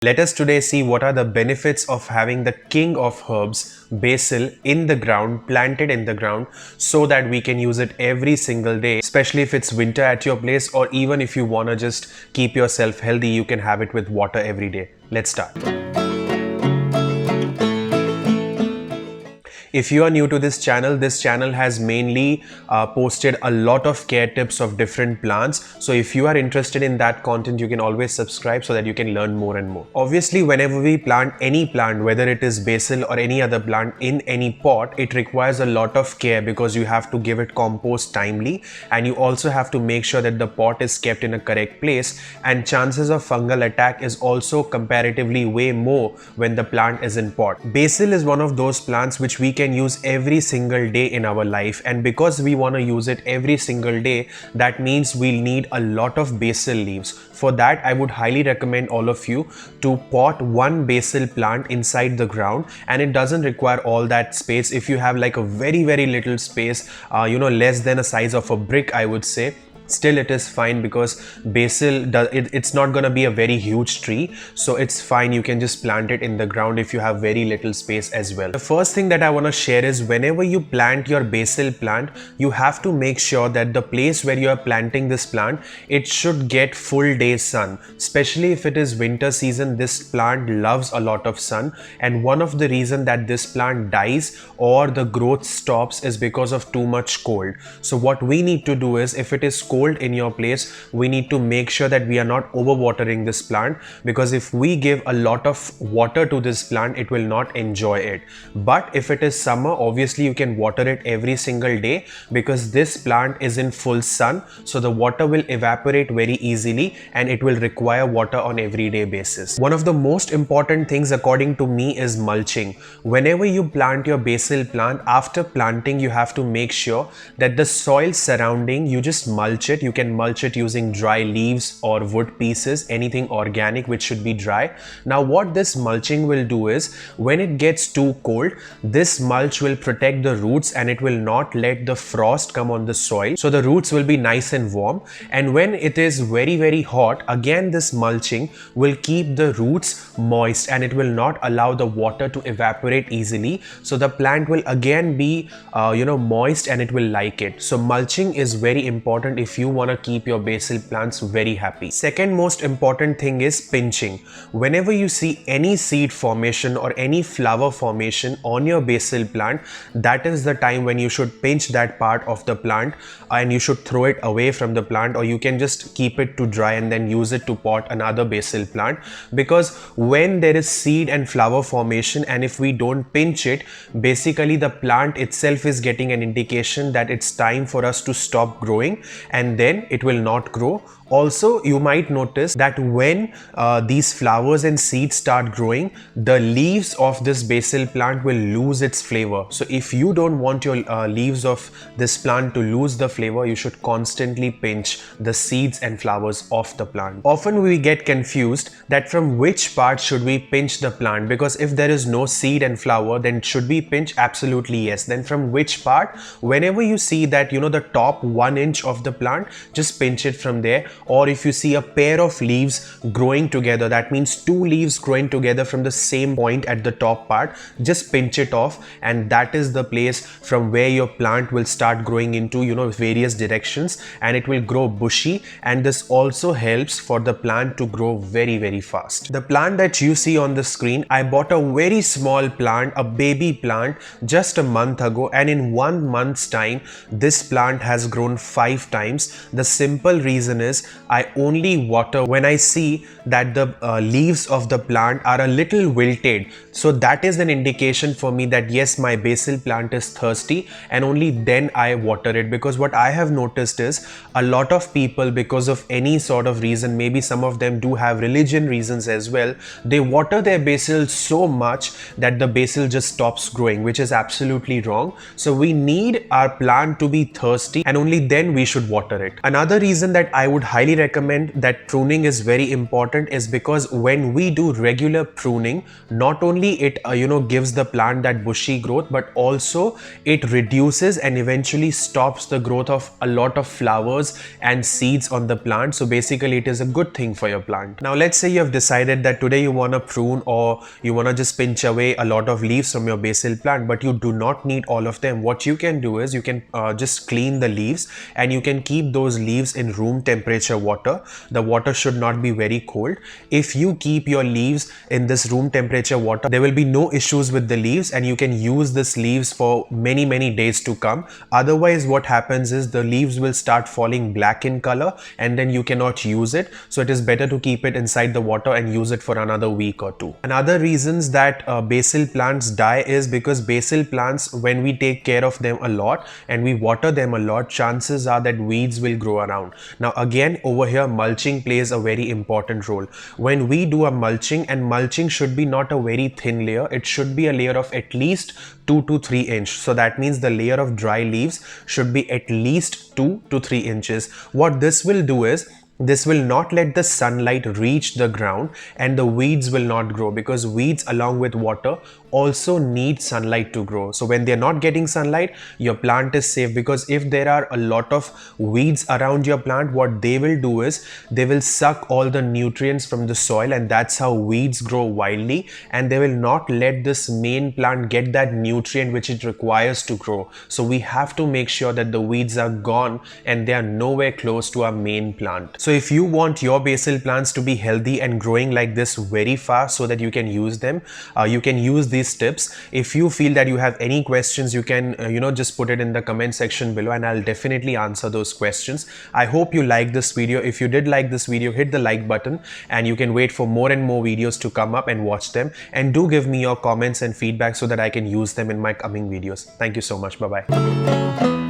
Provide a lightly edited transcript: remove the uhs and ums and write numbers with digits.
Let us today see what are the benefits of having the king of herbs, basil, in the ground, planted in the ground, so that we can use it every single day, especially if it's winter at your place, or even if you want to just keep yourself healthy, you can have it with water every day. Let's start. If you are new to this channel has mainly posted a lot of care tips of different plants. So if you are interested in that content, you can always subscribe so that you can learn more and more. Obviously, whenever we plant any plant, whether it is basil or any other plant in any pot, it requires a lot of care because you have to give it compost timely, and you also have to make sure that the pot is kept in a correct place, and chances of fungal attack is also comparatively way more when the plant is in pot. Basil is one of those plants which we can use every single day in our life, and because we want to use it every single day, that means we'll need a lot of basil leaves. For that, I would highly recommend all of you to pot one basil plant inside the ground, and it doesn't require all that space. If you have like a very little space, less than a size of a brick, I would say, still it is fine, because basil it's not going to be a very huge tree, so it's fine. You can just plant it in the ground if you have very little space as well. The first thing that I want to share is, whenever you plant your basil plant, you have to make sure that the place where you are planting this plant, it should get full day sun. Especially if it is winter season, this plant loves a lot of sun, and one of the reason that this plant dies or the growth stops is because of too much cold. So what we need to do is, if it is cold in your place, we need to make sure that we are not overwatering this plant, because if we give a lot of water to this plant, it will not enjoy it. But if it is summer, obviously you can water it every single day, because this plant is in full sun, so the water will evaporate very easily and it will require water on everyday basis. One of the most important things according to me is mulching. Whenever you plant your basil plant, after planting you have to make sure that the soil surrounding, you just mulch it. You can mulch it using dry leaves or wood pieces, anything organic which should be dry. Now what this mulching will do is, when it gets too cold, this mulch will protect the roots and it will not let the frost come on the soil, so the roots will be nice and warm. And when it is very hot, again this mulching will keep the roots moist and it will not allow the water to evaporate easily, so the plant will again be moist and it will like it. So mulching is very important if you want to keep your basil plants very happy. Second most important thing is pinching. Whenever you see any seed formation or any flower formation on your basil plant, that is the time when you should pinch that part of the plant, and you should throw it away from the plant, or you can just keep it to dry and then use it to pot another basil plant. Because when there is seed and flower formation, and if we don't pinch it, basically the plant itself is getting an indication that it's time for us to stop growing, and then it will not grow. Also, you might notice that when these flowers and seeds start growing, the leaves of this basil plant will lose its flavor. So if you don't want your leaves of this plant to lose the flavor, you should constantly pinch the seeds and flowers of the plant. Often we get confused that from which part should we pinch the plant, because if there is no seed and flower, then should we pinch? Absolutely yes. Then from which part? Whenever you see that the top 1 inch of the plant, just pinch it from there. Or if you see a pair of leaves growing together, that means 2 leaves growing together from the same point at the top part, just pinch it off, and that is the place from where your plant will start growing into various directions, and it will grow bushy. And this also helps for the plant to grow very fast. The plant that you see on the screen, I bought a very small plant, a baby plant, just a month ago, and in 1 month's time this plant has grown 5 times. The simple reason is, I only water when I see that the leaves of the plant are a little wilted. So that is an indication for me that yes, my basil plant is thirsty, and only then I water it. Because what I have noticed is, a lot of people, because of any sort of reason, maybe some of them do have religion reasons as well, they water their basil so much that the basil just stops growing, which is absolutely wrong. So we need our plant to be thirsty, and only then we should water it. Another reason that I would highly recommend that pruning is very important is because when we do regular pruning, not only it gives the plant that bushy growth, but also it reduces and eventually stops the growth of a lot of flowers and seeds on the plant. So basically it is a good thing for your plant. Now let's say you have decided that today you want to prune, or you want to just pinch away a lot of leaves from your basil plant, but you do not need all of them. What you can do is you can just clean the leaves, and you can keep those leaves in room temperature water. The water should not be very cold. If you keep your leaves in this room temperature water, there will be no issues with the leaves, and you can use this leaves for many days to come. Otherwise what happens is the leaves will start falling black in color, and then you cannot use it. So it is better to keep it inside the water and use it for another week or two. Another reasons that basil plants die is because basil plants, when we take care of them a lot and we water them a lot, chances are that weeds will grow around. Now again, over here mulching plays a very important role. When we do a mulching, and mulching should be not a very thin layer, it should be a layer of at least 2 to 3 inch. So that means the layer of dry leaves should be at least 2 to 3 inches. What this will do is, this will not let the sunlight reach the ground, and the weeds will not grow, because weeds along with water also need sunlight to grow. So when they're not getting sunlight, your plant is safe, because if there are a lot of weeds around your plant, what they will do is they will suck all the nutrients from the soil, and that's how weeds grow wildly, and they will not let this main plant get that nutrient which it requires to grow. So we have to make sure that the weeds are gone and they are nowhere close to our main plant. So if you want your basil plants to be healthy and growing like this very fast so that you can use them, you can use these tips. If you feel that you have any questions, you can just put it in the comment section below, and I'll definitely answer those questions. I hope you liked this video. If you did like this video, hit the like button, and you can wait for more and more videos to come up and watch them. And do give me your comments and feedback so that I can use them in my coming videos. Thank you so much. Bye bye.